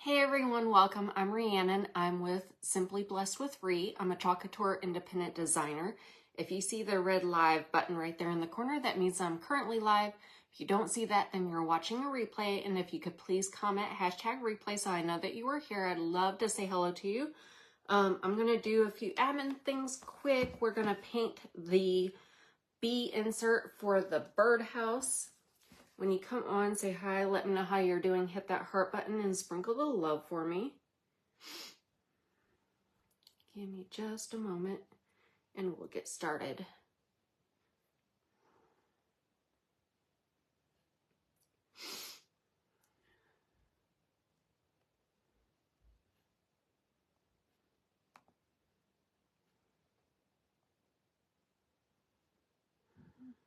Hey everyone, welcome. I'm Rhiannon. I'm with Simply Blessed with Rhi. I'm a Chalk Couture independent designer. If you see the red live button right there in the corner, that means I'm currently live. If you don't see that, then you're watching a replay. And if you could please comment #replay so I know that you were here. I'd love to say hello to you. I'm going to do a few admin things quick. We're going to paint the bee insert for the birdhouse. When you come on, say hi, let me know how you're doing, hit that heart button and sprinkle the love for me. Give me just a moment and we'll get started.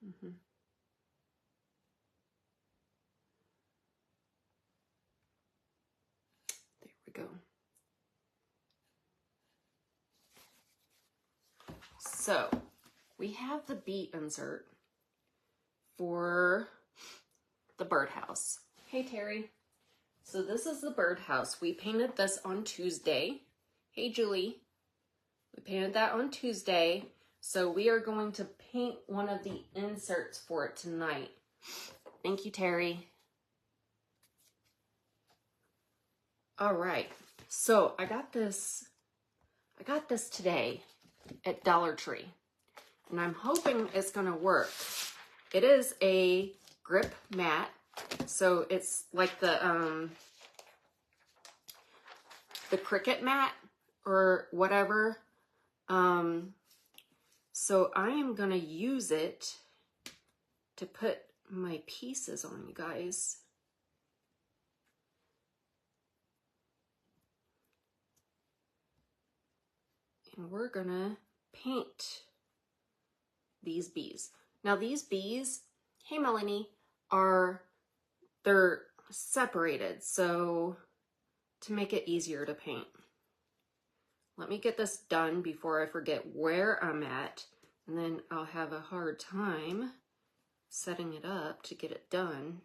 There we go. So we have the bee insert for the birdhouse. Hey Terry. So this is the birdhouse. We painted this on Tuesday. Hey Julie. We painted that on Tuesday. So we are going to paint one of the inserts for it tonight. Thank you, Terry. All right. So I got this today at Dollar Tree. And I'm hoping it's going to work. It is a grip mat. So it's like the cricket mat or whatever. So I am going to use it to put my pieces on, you guys. And we're going to paint these bees. Now these bees, hey Melanie, they're separated, so to make it easier to paint. Let me get this done before I forget where I'm at, and then I'll have a hard time setting it up to get it done.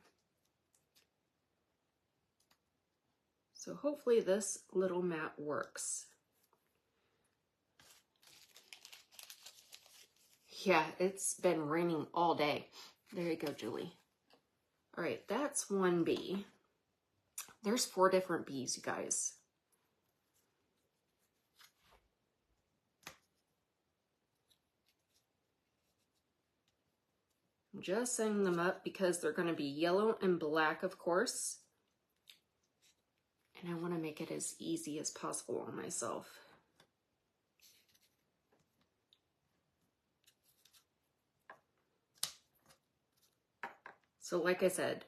So hopefully this little mat works. Yeah, it's been raining all day. There you go, Julie. All right, that's one bee. There's 4 different bees, you guys. I'm just setting them up because they're going to be yellow and black, of course. And I want to make it as easy as possible on myself. So like I said,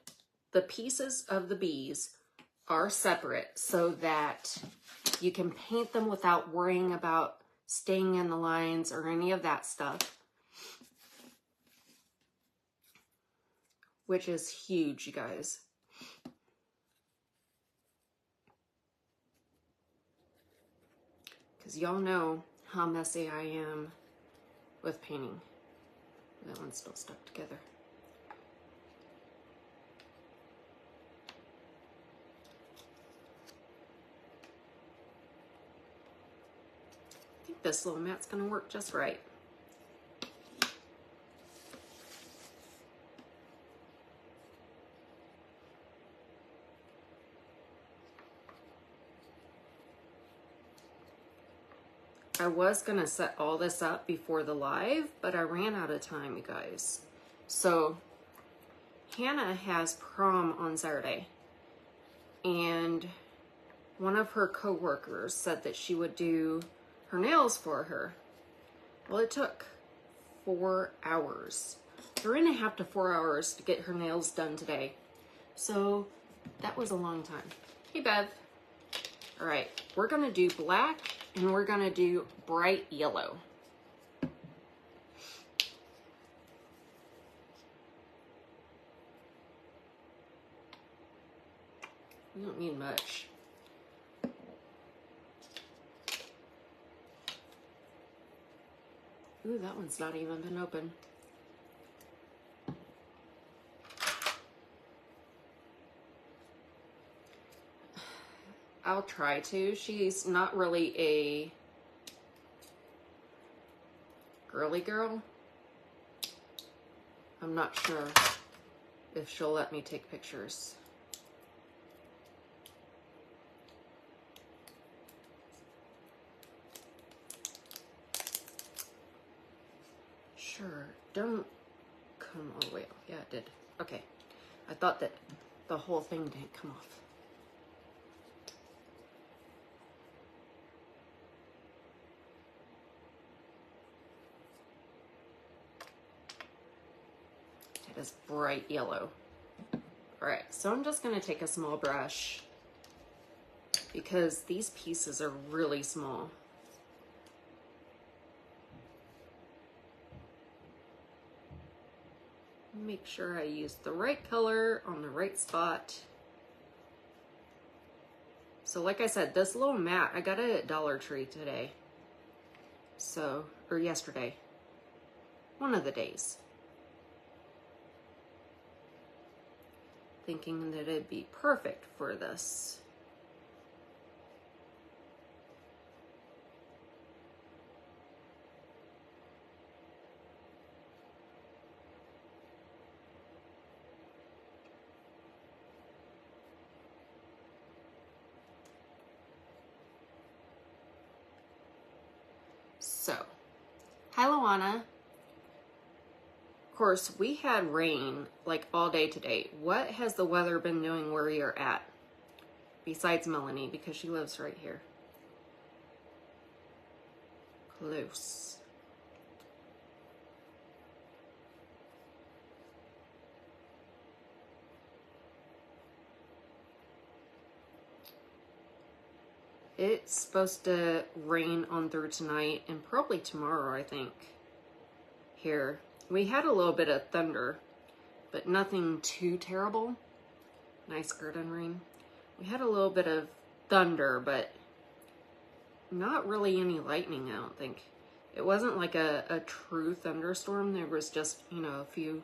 the pieces of the bees are separate so that you can paint them without worrying about staying in the lines or any of that stuff. Which is huge, you guys. Because y'all know how messy I am with painting. That one's still stuck together. I think this little mat's gonna work just right. I was gonna set all this up before the live, but I ran out of time, you guys. So Hannah has prom on Saturday, and one of her co-workers said that she would do her nails for her. Well, it took 4 hours, 3.5 to 4 hours to get her nails done today. So that was a long time. Hey, Bev. All right, we're gonna do black and we're gonna do bright yellow. We don't need much. Ooh, that one's not even been open. I'll try to. She's not really a girly girl. I'm not sure if she'll let me take pictures. Sure, don't come all the way off. Yeah, it did. Okay. I thought that the whole thing didn't come off. It is bright yellow. All right, so I'm just gonna take a small brush because these pieces are really small. Make sure I use the right color on the right spot. So like I said, this little mat, I got it at Dollar Tree today. So, or yesterday. One of the days. Thinking that it'd be perfect for this. So, hi Luana. Of course, we had rain like all day today. What has the weather been doing where you're at? Besides Melanie, because she lives right here. Close. It's supposed to rain on through tonight and probably tomorrow, I think. Here. We had a little bit of thunder, but nothing too terrible. Nice garden rain. We had a little bit of thunder, but not really any lightning, I don't think. It wasn't like a true thunderstorm. There was just, you know, a few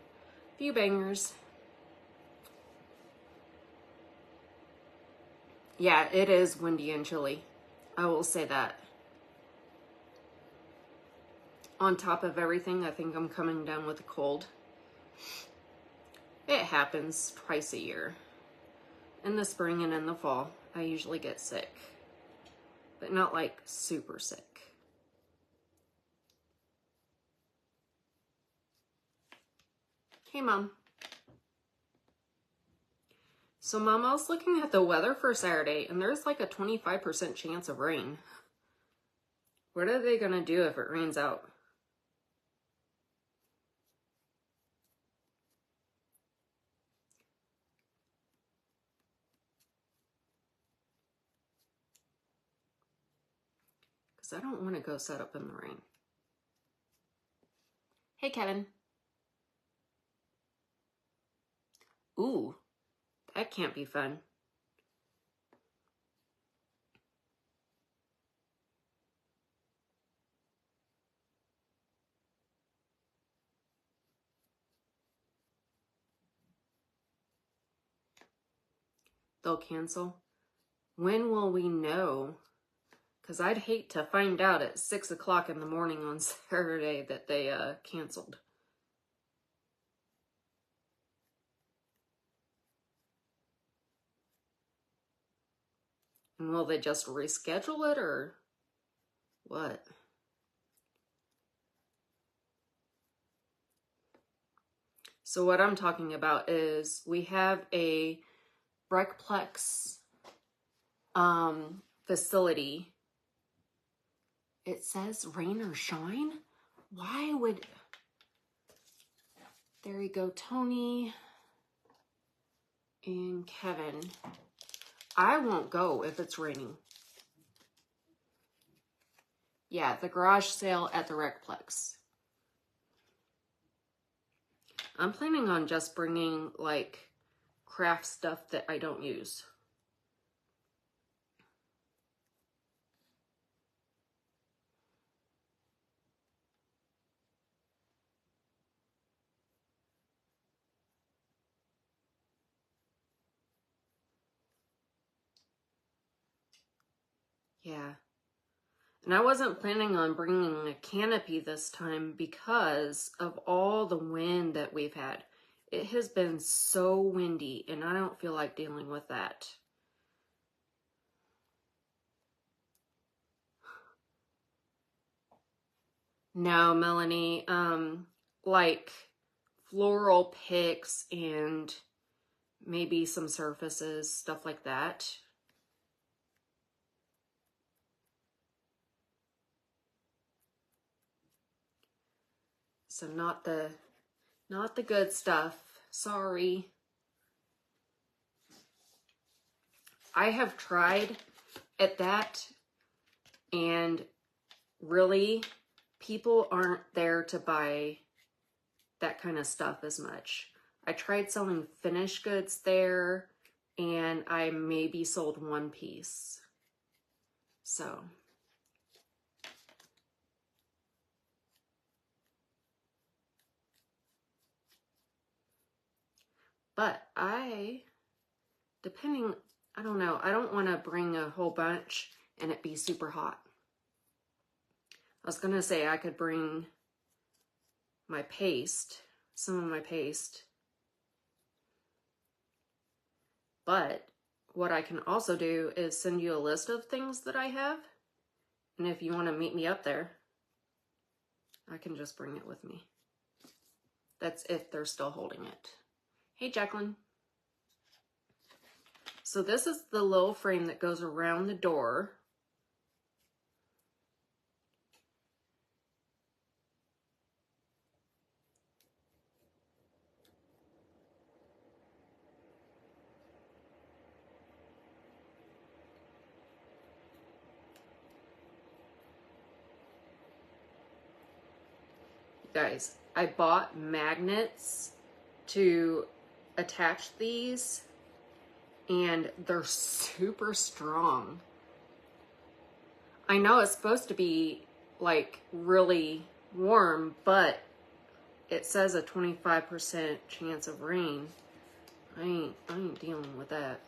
bangers. Yeah, it is windy and chilly. I will say that. On top of everything, I think I'm coming down with a cold. It happens twice a year. In the spring and in the fall, I usually get sick. But not like super sick. Hey, Mom. So, Mom, I was looking at the weather for Saturday, and there's like a 25% chance of rain. What are they going to do if it rains out? Because I don't want to go set up in the rain. Hey, Kevin. Ooh, that can't be fun. They'll cancel. When will we know? Because I'd hate to find out at 6 o'clock in the morning on Saturday that they canceled. And will they just reschedule it or what? So what I'm talking about is we have a Breckplex facility. It says rain or shine. Why would... There you go, Tony and Kevin. I won't go if it's raining. Yeah, the garage sale at the Breckplex. I'm planning on just bringing like craft stuff that I don't use. Yeah. And I wasn't planning on bringing a canopy this time because of all the wind that we've had. It has been so windy, and I don't feel like dealing with that. No, Melanie, like floral picks and maybe some surfaces, stuff like that. So not the good stuff. Sorry. I have tried at that, and really, people aren't there to buy that kind of stuff as much. I tried selling finished goods there, and I maybe sold one piece. So, but I don't know, I don't want to bring a whole bunch and it be super hot. I was going to say I could bring my paste, some of my paste, but what I can also do is send you a list of things that I have, and if you want to meet me up there, I can just bring it with me. That's if they're still holding it. Hey, Jacqueline. So this is the little frame that goes around the door. Guys, I bought magnets to attach these, and they're super strong. I know it's supposed to be like really warm, but it says a 25% chance of rain. I ain't dealing with that.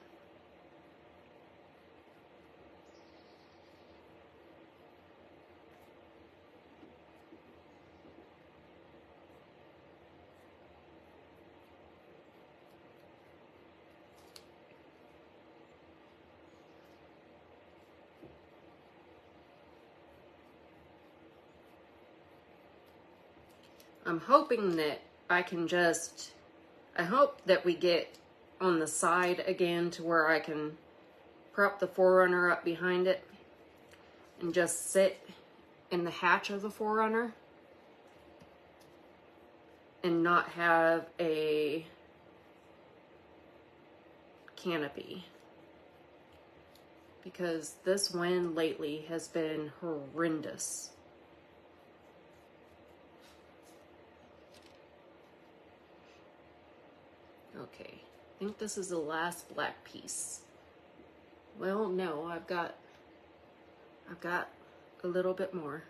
I'm hoping that I hope that we get on the side again to where I can prop the 4Runner up behind it and just sit in the hatch of the 4Runner and not have a canopy. Because this wind lately has been horrendous. Okay, I think this is the last black piece. Well, no, I've got a little bit more.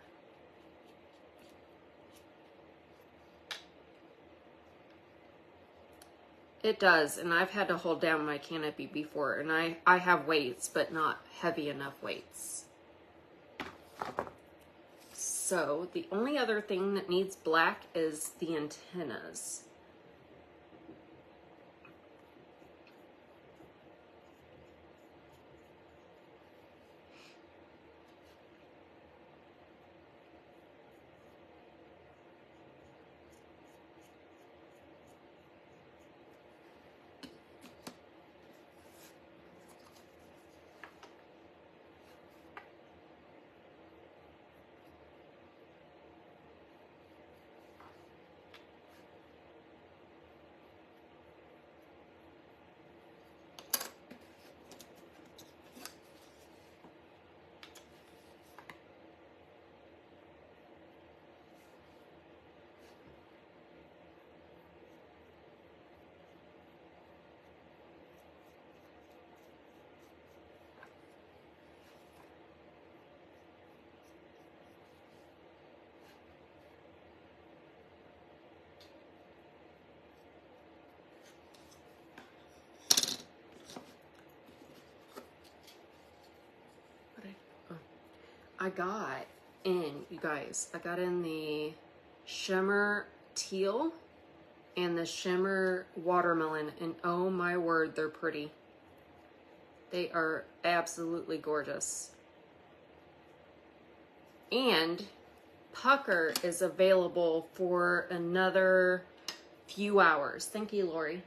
It does, and I've had to hold down my canopy before, and I have weights, but not heavy enough weights. So the only other thing that needs black is the antennas. I got in, you guys, I got in the shimmer teal and the shimmer watermelon, and oh my word, they're pretty. They are absolutely gorgeous. And pucker is available for another few hours. Thank you, Lori.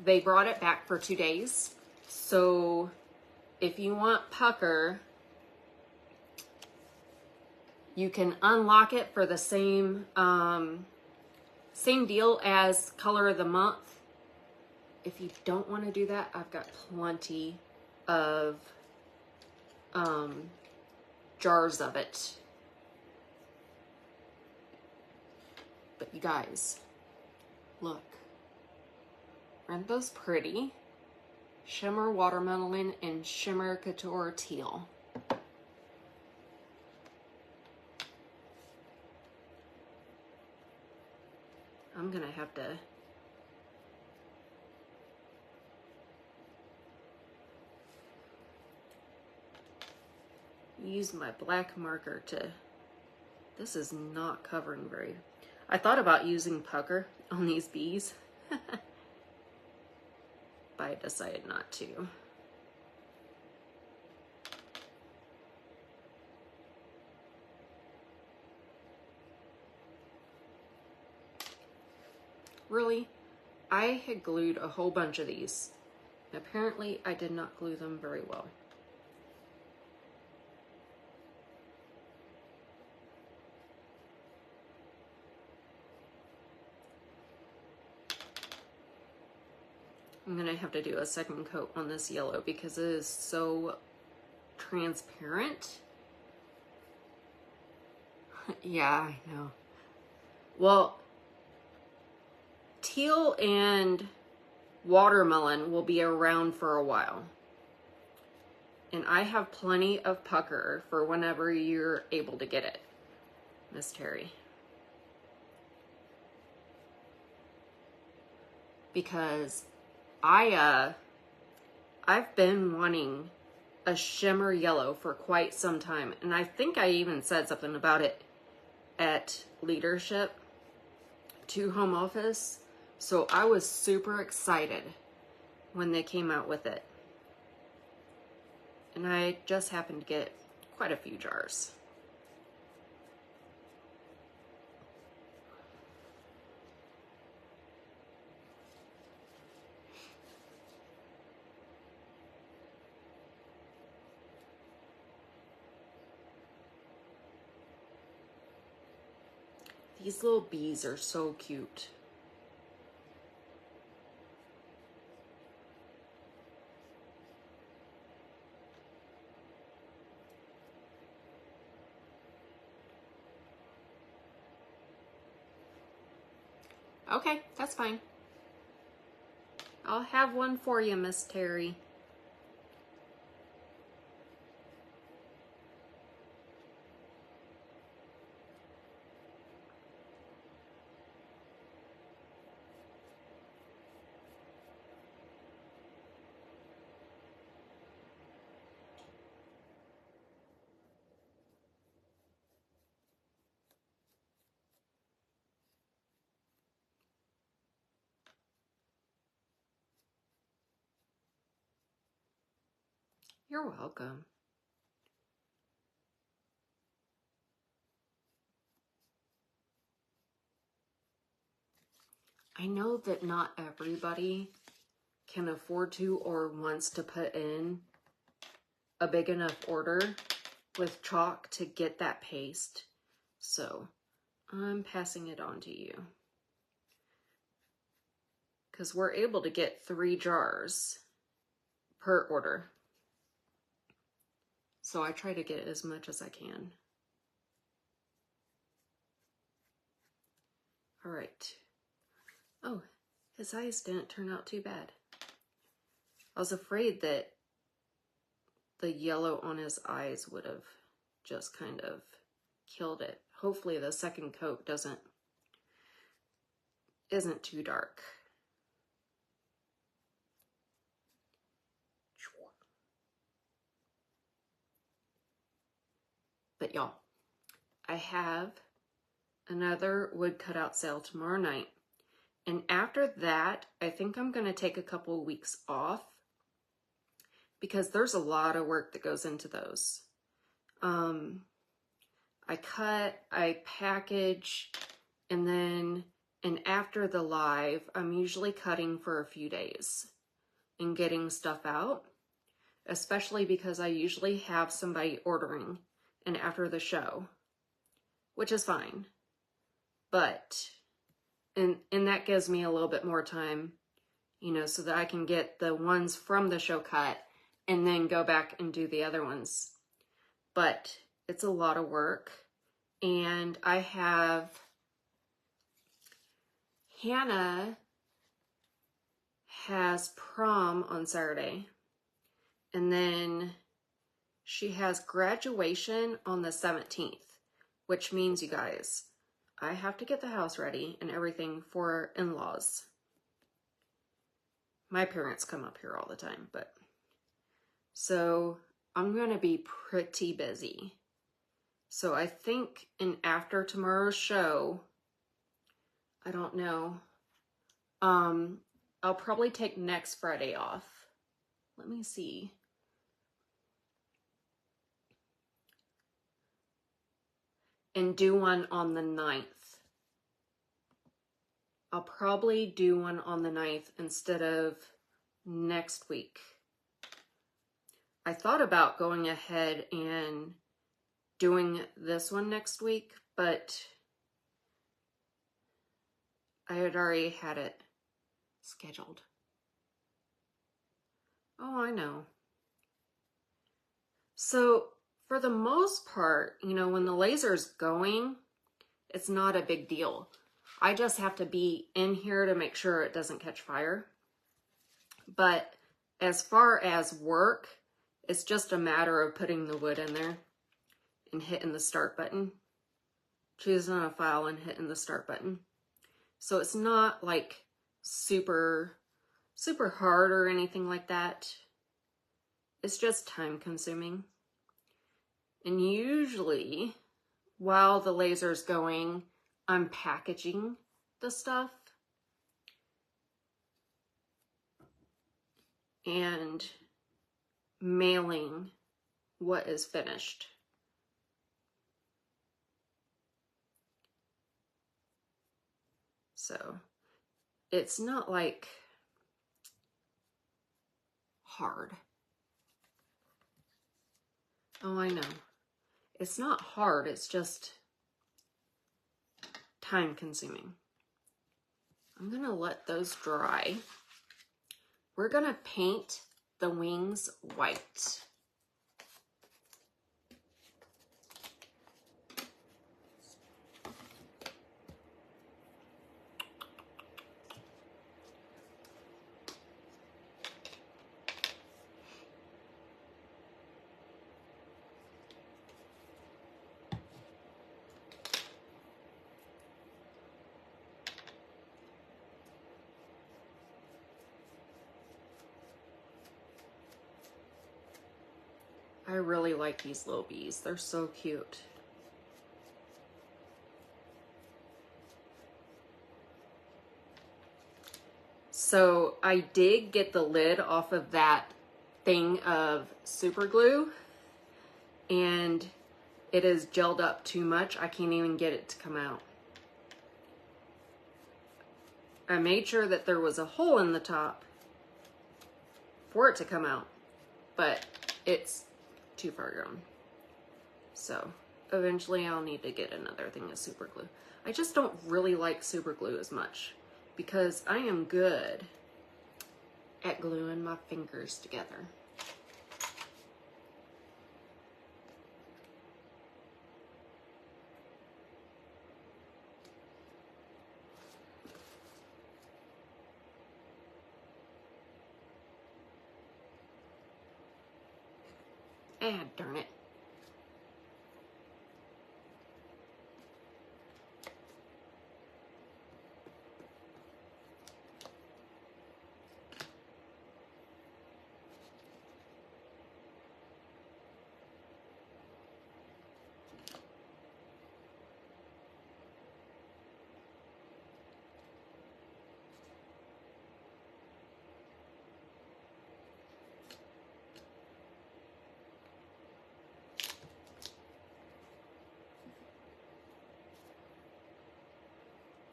They brought it back for 2 days. So if you want pucker, you can unlock it for the same deal as color of the month. If you don't want to do that, I've got plenty of jars of it. But you guys, look. Aren't those pretty? Shimmer watermelon and shimmer couture teal. I'm gonna have to use my black marker to, this is not covering very, I thought about using pucker on these bees, but I decided not to. Really, I had glued a whole bunch of these. Apparently, I did not glue them very well. I'm gonna have to do a second coat on this yellow because it is so transparent. Yeah, I know. Well, teal and watermelon will be around for a while. And I have plenty of pucker for whenever you're able to get it, Miss Terry. Because I've been wanting a shimmer yellow for quite some time. And I think I even said something about it at leadership to home office. So I was super excited when they came out with it. And I just happened to get quite a few jars. These little bees are so cute. Okay, that's fine. I'll have one for you, Miss Terry. You're welcome. I know that not everybody can afford to or wants to put in a big enough order with chalk to get that paste. So I'm passing it on to you. Because we're able to get 3 jars per order. So I try to get as much as I can. All right. Oh, his eyes didn't turn out too bad. I was afraid that the yellow on his eyes would have just kind of killed it. Hopefully the second coat isn't too dark. But y'all, I have another wood cutout sale tomorrow night. And after that, I think I'm going to take a couple of weeks off because there's a lot of work that goes into those. I cut, I package, and after the live, I'm usually cutting for a few days and getting stuff out, especially because I usually have somebody ordering and after the show, which is fine. But, and that gives me a little bit more time, you know, so that I can get the ones from the show cut and then go back and do the other ones. But it's a lot of work. And I have Hannah has prom on Saturday. And then she has graduation on the 17th, which means, you guys, I have to get the house ready and everything for in-laws. My parents come up here all the time, but so I'm going to be pretty busy. So I think after tomorrow's show, I don't know, I'll probably take next Friday off. Let me see. And do one on the 9th. I'll probably do one on the 9th instead of next week. I thought about going ahead and doing this one next week, but I had already had it scheduled. Oh, I know. So for the most part, you know, when the laser's going, it's not a big deal. I just have to be in here to make sure it doesn't catch fire. But as far as work, it's just a matter of putting the wood in there and hitting the start button. Choosing a file and hitting the start button. So it's not like super hard or anything like that. It's just time consuming. And usually, while the laser's going, I'm packaging the stuff and mailing what is finished. So it's not like hard. Oh, I know. It's not hard, it's just time consuming. I'm gonna let those dry. We're gonna paint the wings white. I really like these little bees. They're so cute. So I did get the lid off of that thing of super glue and it is gelled up too much. I can't even get it to come out. I made sure that there was a hole in the top for it to come out, but it's too far gone. So eventually I'll need to get another thing of super glue. I just don't really like super glue as much because I am good at gluing my fingers together. Ah, darn it.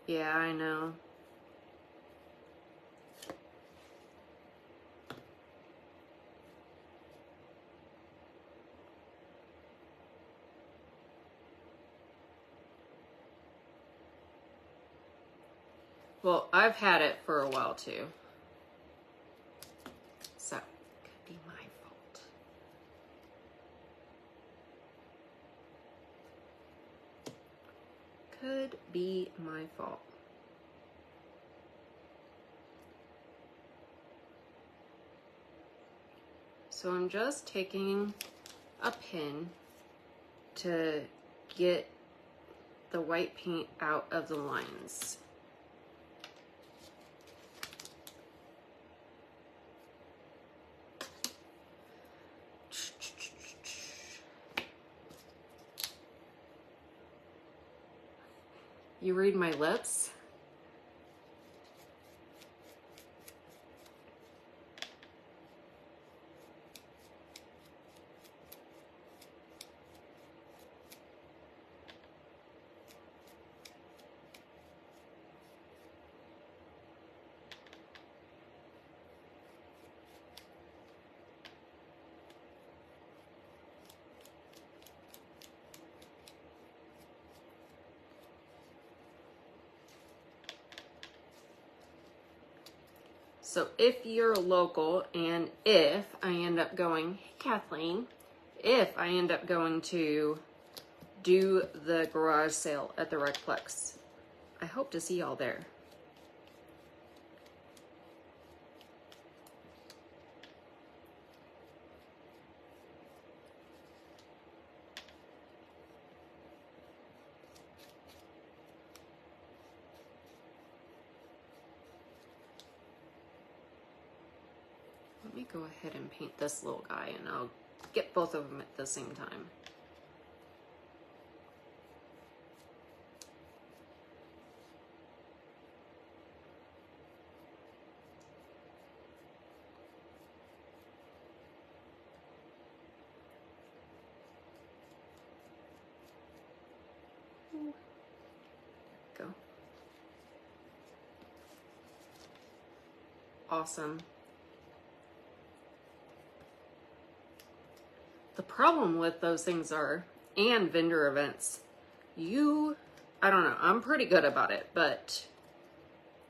Yeah, I know. Well, I've had it for a while too. So, could be my fault. Could be my fault. So I'm just taking a pin to get the white paint out of the lines. You read my lips? So if you're local and if I end up going, hey Kathleen, if I end up going to do the garage sale at the Recplex, I hope to see y'all there. Let me go ahead and paint this little guy and I'll get both of them at the same time. Go. Awesome. The problem with those things are, and vendor events, I don't know, I'm pretty good about it, but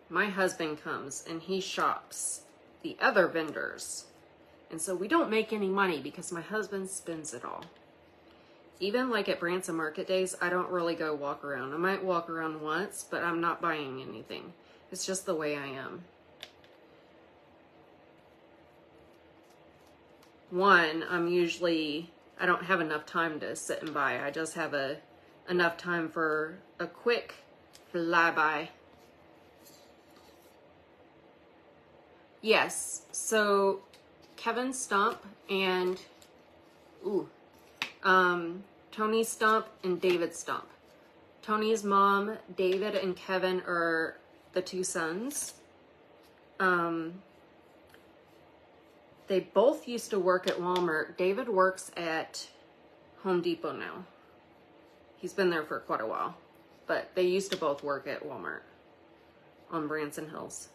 my husband comes and he shops the other vendors. And so we don't make any money because my husband spends it all. Even like at Branson Market Days, I don't really go walk around. I might walk around once, but I'm not buying anything. It's just the way I am. One, I don't have enough time to sit and buy. I just have enough time for a quick flyby. Yes, so Kevin Stump and Tony Stump and David Stump. Tony's mom, David and Kevin are the two sons. They both used to work at Walmart. David works at Home Depot now. He's been there for quite a while, but they used to both work at Walmart on Branson Hills.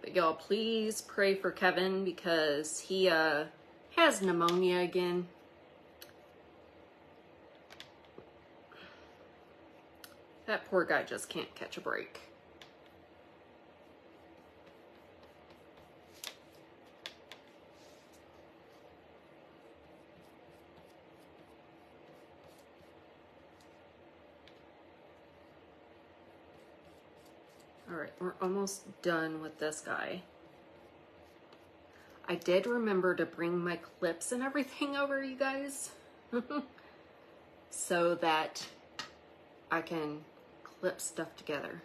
But y'all, please pray for Kevin because he has pneumonia again. That poor guy just can't catch a break. All right, we're almost done with this guy. I did remember to bring my clips and everything over, you guys, so that I can clip stuff together.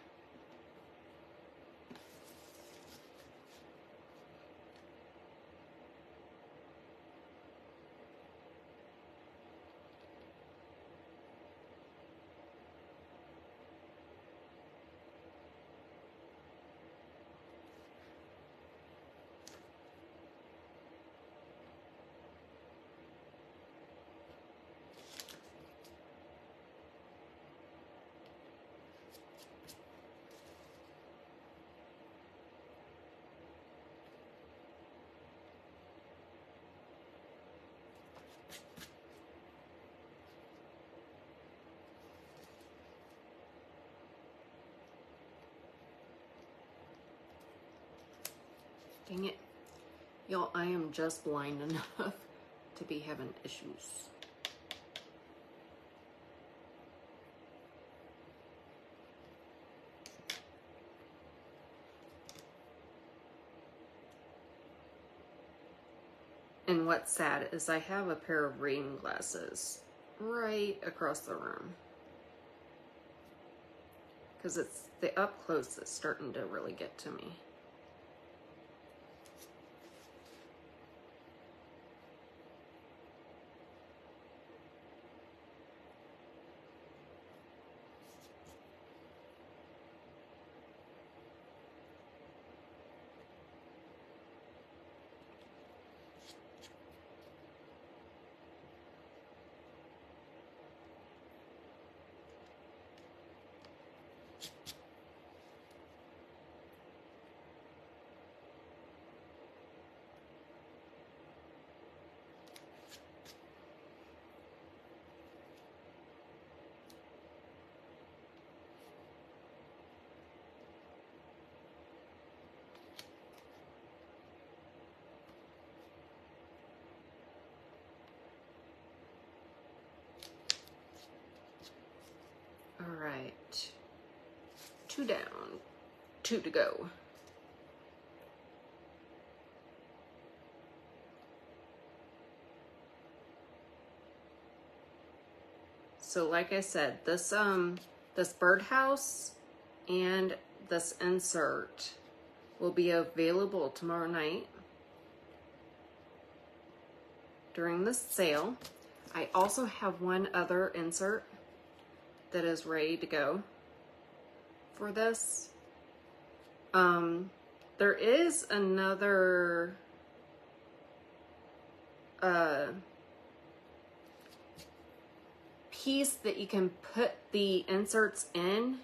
Dang it. Y'all, I am just blind enough to be having issues. And what's sad is I have a pair of reading glasses right across the room. Because it's the up close that's starting to really get to me. All right, 2 down, 2 to go. So like I said, this birdhouse and this insert will be available tomorrow night during the sale. I also have one other insert that is ready to go for this. There is another piece that you can put the inserts in.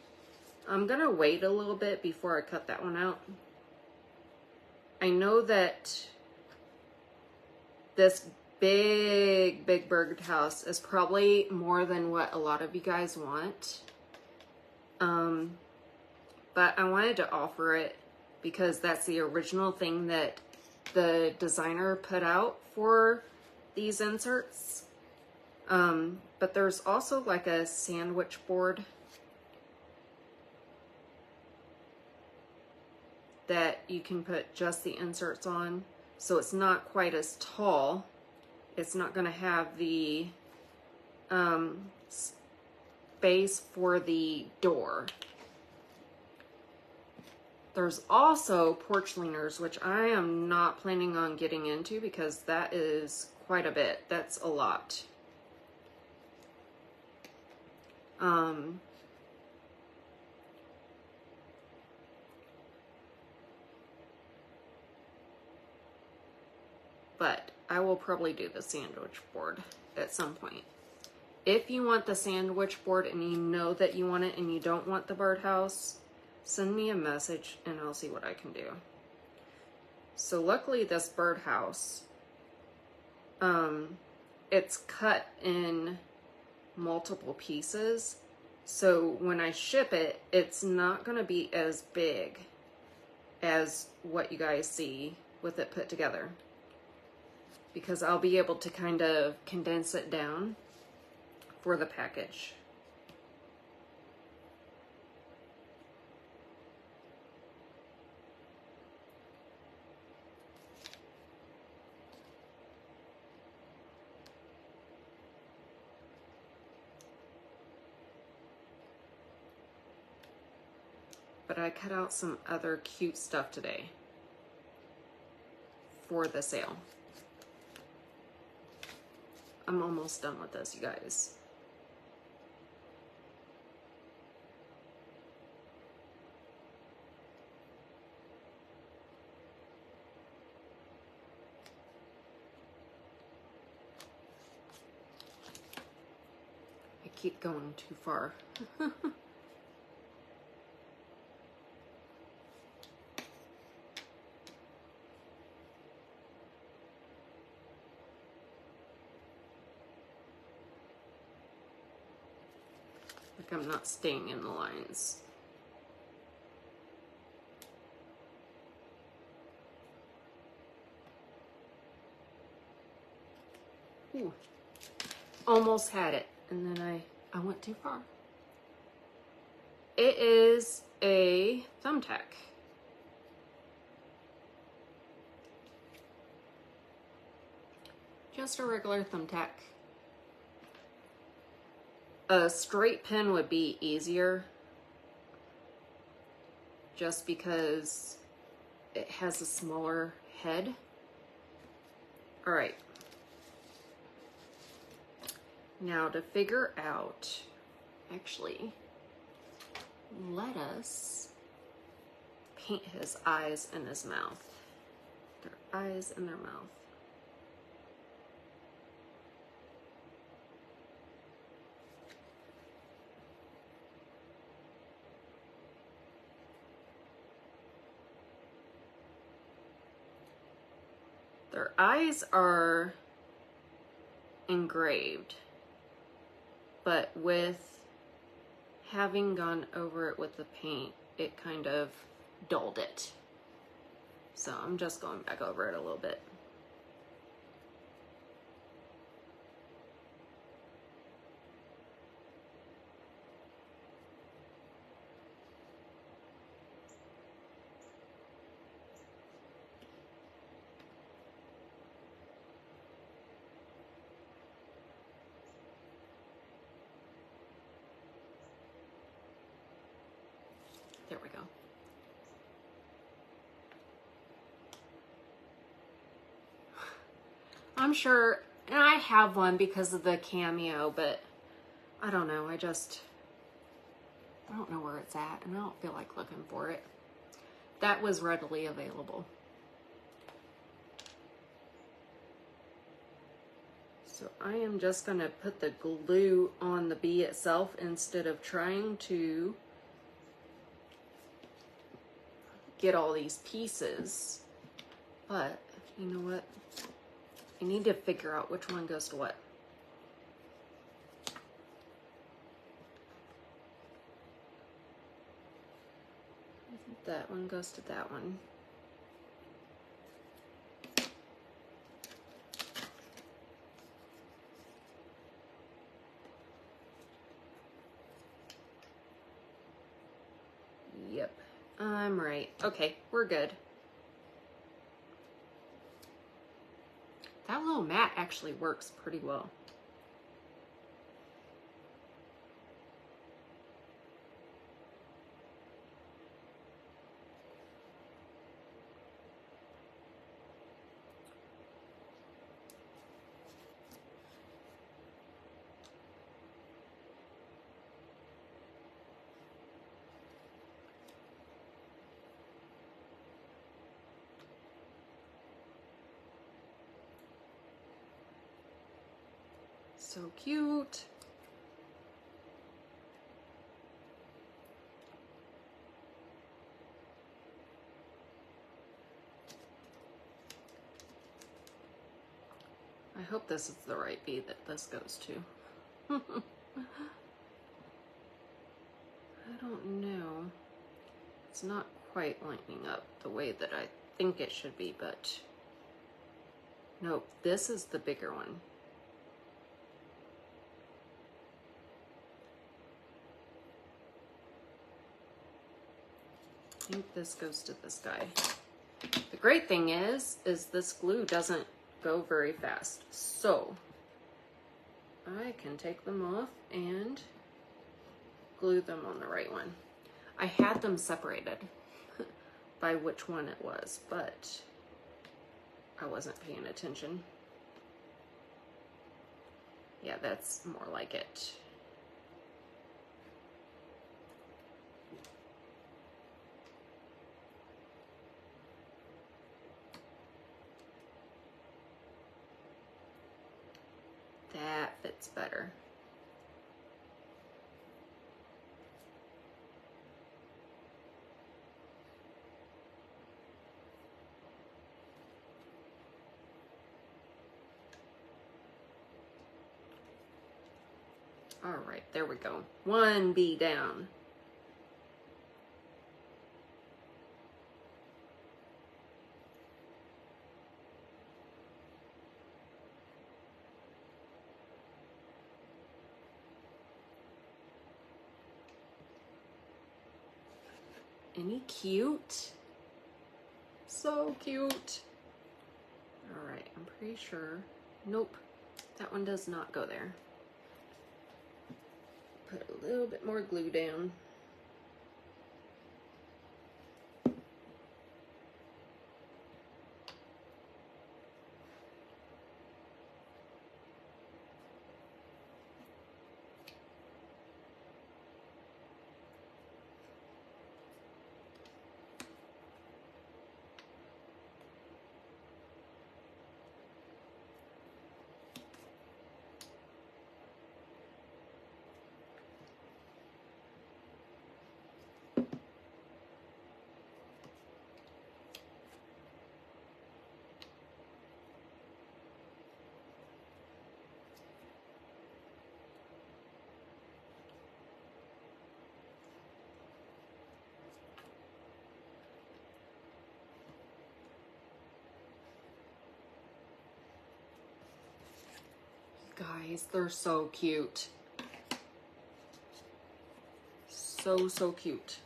I'm gonna wait a little bit before I cut that one out. I know that this big birdhouse is probably more than what a lot of you guys want. But I wanted to offer it because that's the original thing that the designer put out for these inserts. But there's also like a sandwich board that you can put just the inserts on. So it's not quite as tall. It's not going to have the space for the door. There's also porch leaners, which I am not planning on getting into because that is quite a bit. That's a lot. But I will probably do the sandwich board at some point. If you want the sandwich board and you know that you want it and you don't want the birdhouse, send me a message and I'll see what I can do. So luckily this birdhouse, it's cut in multiple pieces. So when I ship it, it's not going to be as big as what you guys see with it put together, because I'll be able to kind of condense it down for the package. But I cut out some other cute stuff today for the sale. I'm almost done with this, you guys. I keep going too far. Like I'm not staying in the lines. Ooh, almost had it, and then I went too far. It is a thumbtack. Just a regular thumbtack. A straight pin would be easier, just because it has a smaller head. All right. Now to figure out, actually, let us paint his eyes and his mouth. Their eyes and their mouth. Their eyes are engraved, but with having gone over it with the paint, it kind of dulled it. So I'm just going back over it a little bit. There we go. I'm sure, and I have one because of the cameo, but I don't know. I don't know where it's at, and I don't feel like looking for it. That was readily available. So I am just going to put the glue on the bee itself instead of trying to get all these pieces. But you know what? I need to figure out which one goes to what. That one goes to that one. Yep, I'm right. Okay, we're good. That little mat actually works pretty well. So cute. I hope this is the right bee that this goes to. I don't know. It's not quite lining up the way that I think it should be, but nope, this is the bigger one. I think this goes to this guy. The great thing is this glue doesn't go very fast. So I can take them off and glue them on the right one. I had them separated by which one it was, but I wasn't paying attention. Yeah, that's more like it. That fits better. All right, there we go. One bee down. Any cute? So cute. All right, I'm pretty sure. Nope, that one does not go there. Put a little bit more glue down. Guys, they're so cute. So cute.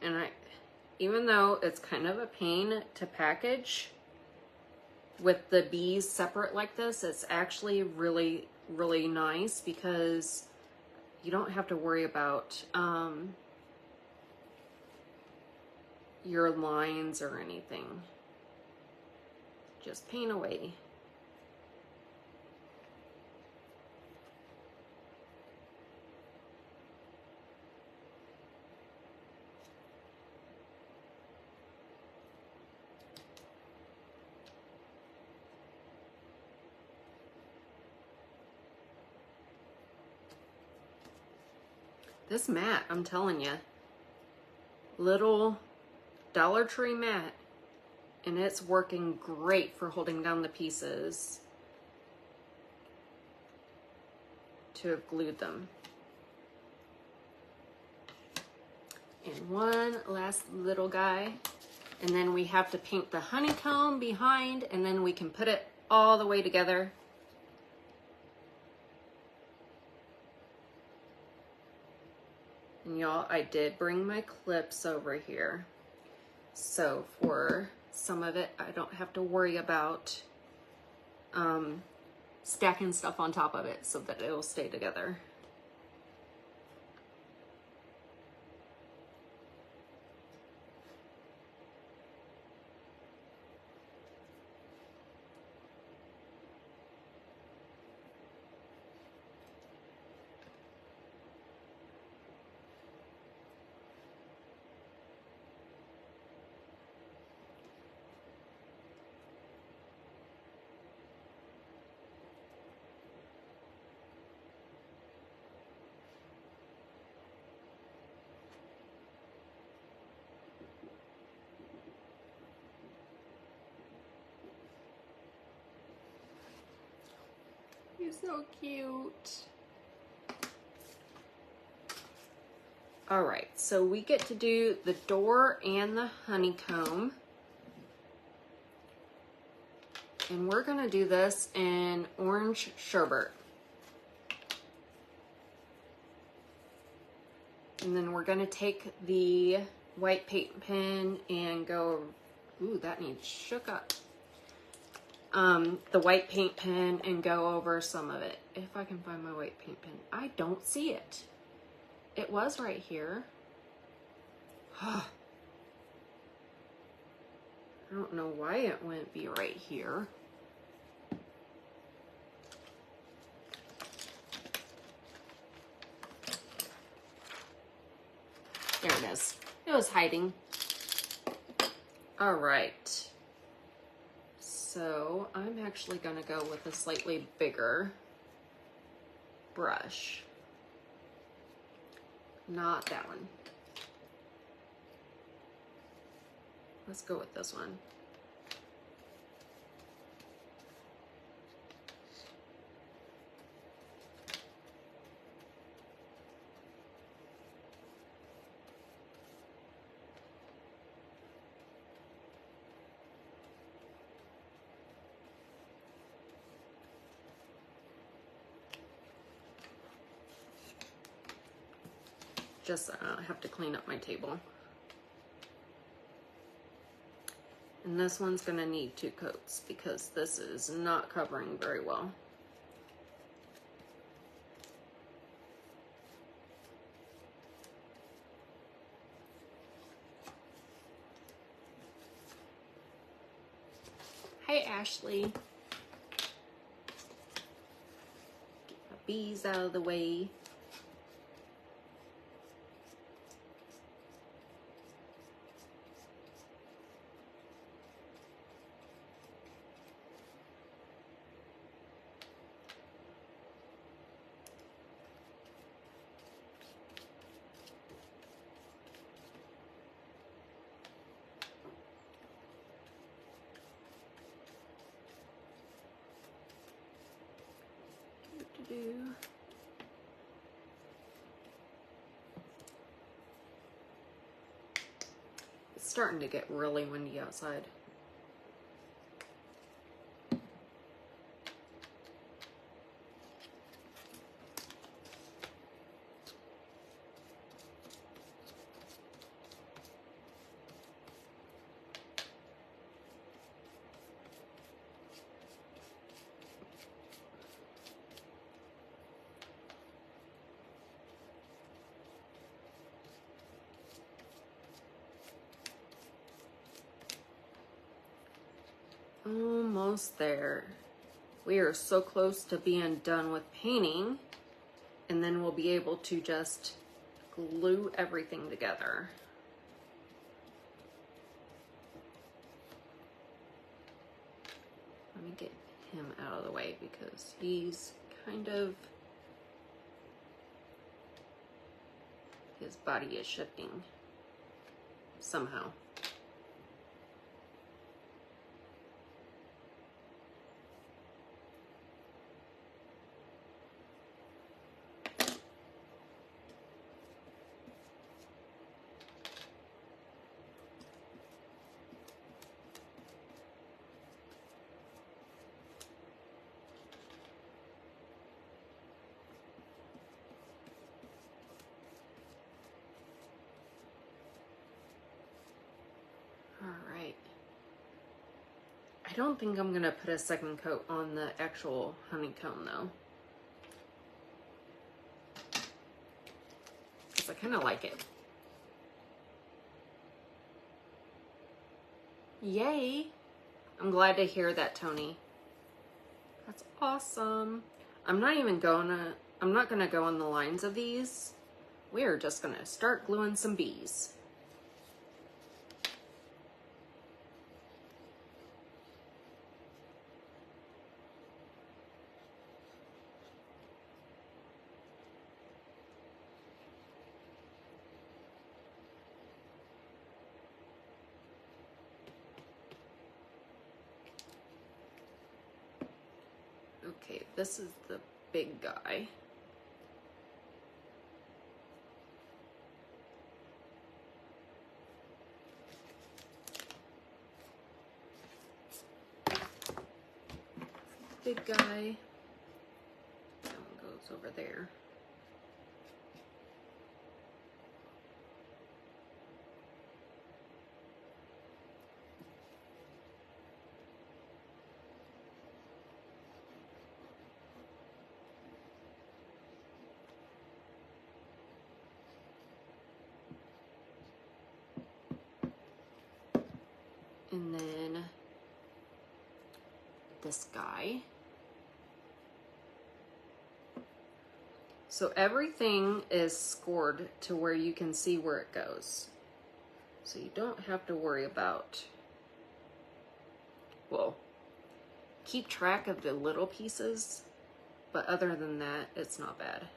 And even though it's kind of a pain to package with the bees separate like this, it's actually really, really nice because you don't have to worry about your lines or anything. Just paint away. This mat, I'm telling you, little Dollar Tree mat, and it's working great for holding down the pieces to have glued them. And one last little guy, and then we have to paint the honeycomb behind, and then we can put it all the way together. And y'all, I did bring my clips over here. So for some of it, I don't have to worry about stacking stuff on top of it so that it'll stay together. You're so cute. All right, so we get to do the door and the honeycomb. And we're gonna do this in orange sherbet. And then we're gonna take the white paint pen and go, ooh, that needs shook up. The white paint pen and go over some of it. If I can find my white paint pen. I don't see it. It was right here. I don't know why it wouldn't be right here. There it is. It was hiding. All right. So I'm actually gonna go with a slightly bigger brush. Not that one. Let's go with this one. just have to clean up my table. And this one's gonna need 2 coats because this is not covering very well. Hey, Ashley. Get my bees out of the way. It's starting to get really windy outside. Almost there. We are so close to being done with painting, and then we'll be able to just glue everything together. Let me get him out of the way because he's kind of, his body is shifting somehow. Alright. I don't think I'm going to put a second coat on the actual honeycomb though. Because I kind of like it. Yay! I'm glad to hear that, Tony. That's awesome. I'm not gonna go on the lines of these. We are just gonna start gluing some bees. Okay, this is the big guy. Big guy. That one goes over there. And then this guy. So everything is scored to where you can see where it goes. So you don't have to worry about, well, keep track of the little pieces, but other than that, it's not bad.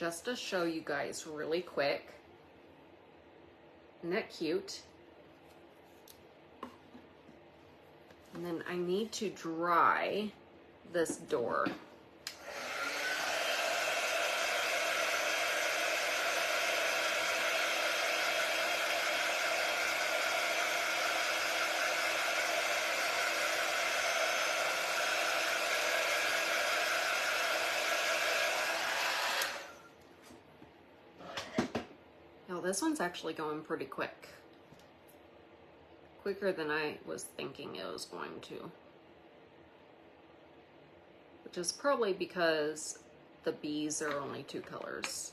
just to show you guys really quick. Isn't that cute? And then I need to dry this door. Now this one's actually going pretty quick. Quicker than I was thinking it was going to. Which is probably because the bees are only 2 colors.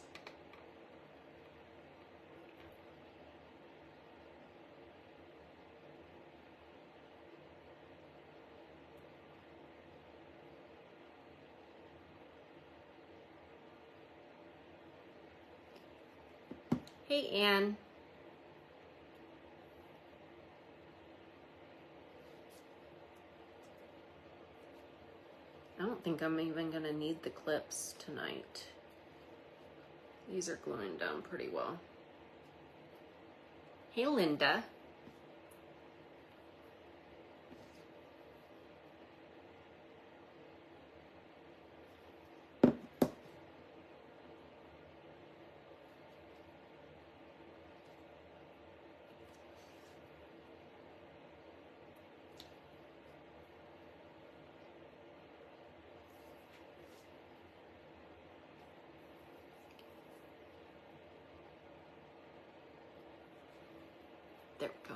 Hey, Anne. I don't think I'm even gonna need the clips tonight. These are gluing down pretty well. Hey, Linda. There we go.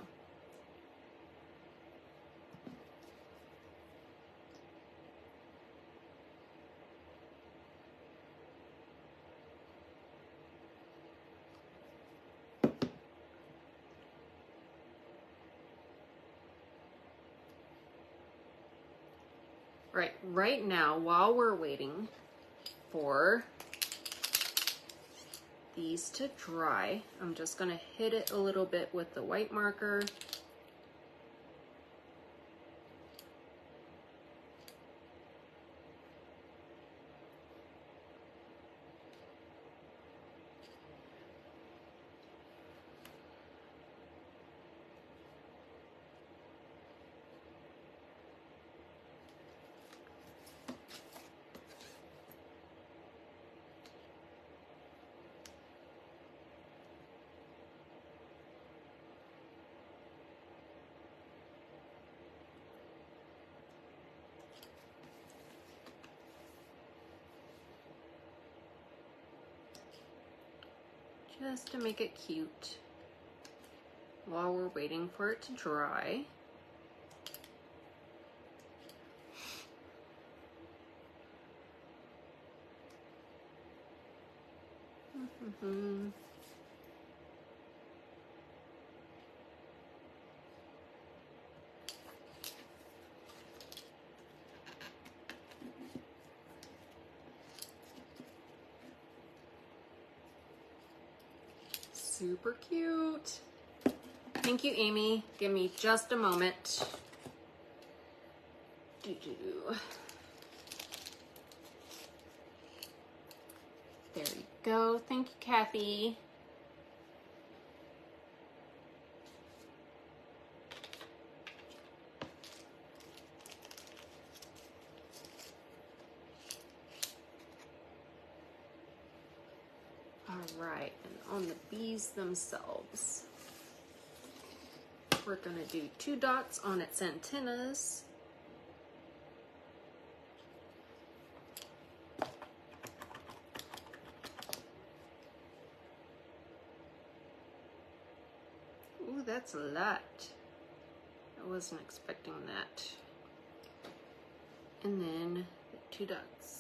Right now, while we're waiting for these to dry, I'm just gonna hit it a little bit with the white marker. Just to make it cute while we're waiting for it to dry. Super cute. Thank you, Amy. Give me just a moment. There you go. Thank you, Kathy. All right, and on the bees themselves, we're gonna do 2 dots on its antennas. Ooh, that's a lot. I wasn't expecting that. And then 2 dots.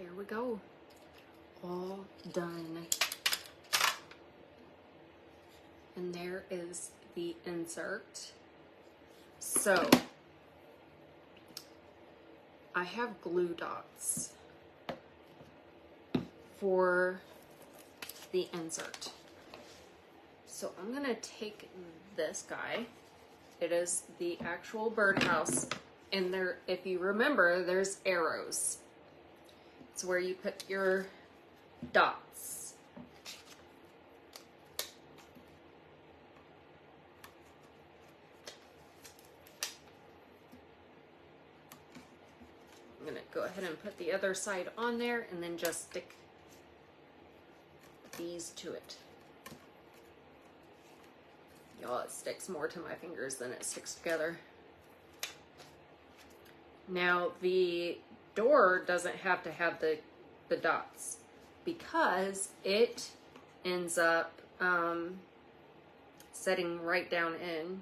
there we go. All done. And there is the insert. So I have glue dots for the insert. So I'm gonna take this guy. It is the actual birdhouse, and there, if you remember, there's arrows. It's where you put your dots. I'm gonna go ahead and put the other side on there and then just stick these to it. Y'all, it sticks more to my fingers than it sticks together. Now the door doesn't have to have the dots because it ends up setting right down in.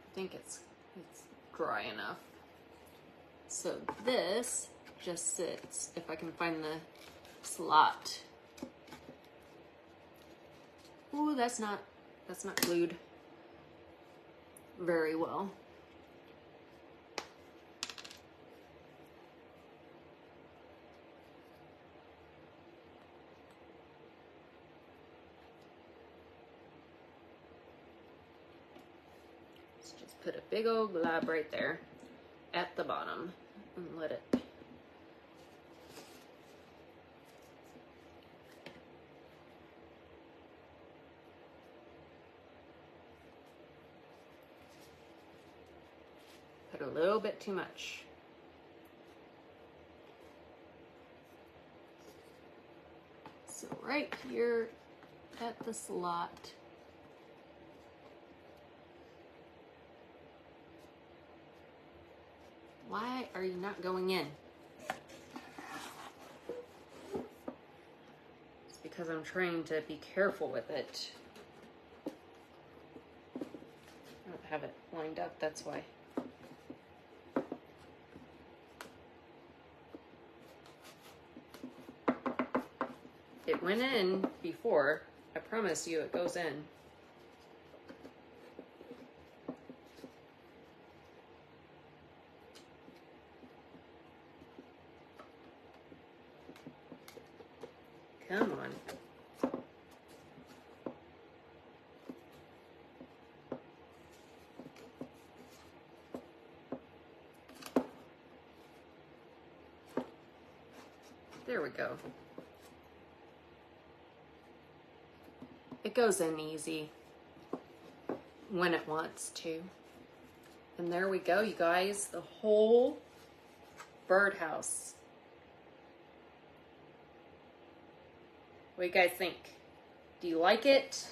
I think it's dry enough. So this just sits, if I can find the slot. Ooh, that's not glued very well. Just put a big old glob right there at the bottom and let it put a little bit too much. So right here at the slot. Why are you not going in? It's because I'm trying to be careful with it. I don't have it lined up, that's why. It went in before. I promise you it goes in. Come on. There we go. It goes in easy when it wants to. And there we go, you guys. The whole birdhouse. What do you guys think? Do you like it?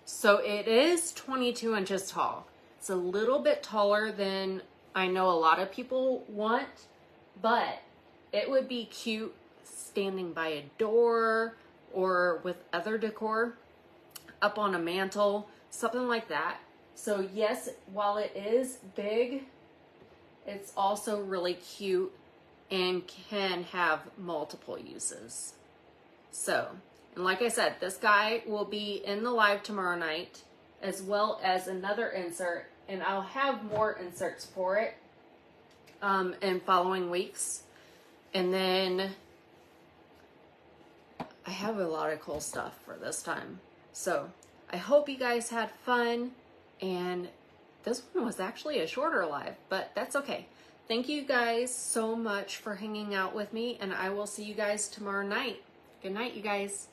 So it is 22 inches tall. It's a little bit taller than I know a lot of people want, but it would be cute standing by a door or with other decor up on a mantle, something like that. So yes, while it is big, it's also really cute and can have multiple uses. So, and like I said, this guy will be in the live tomorrow night, as well as another insert, and I'll have more inserts for it in following weeks. And then I have a lot of cool stuff for this time. So I hope you guys had fun. And this one was actually a shorter live, but that's okay. Thank you guys so much for hanging out with me, and I will see you guys tomorrow night. Good night, you guys.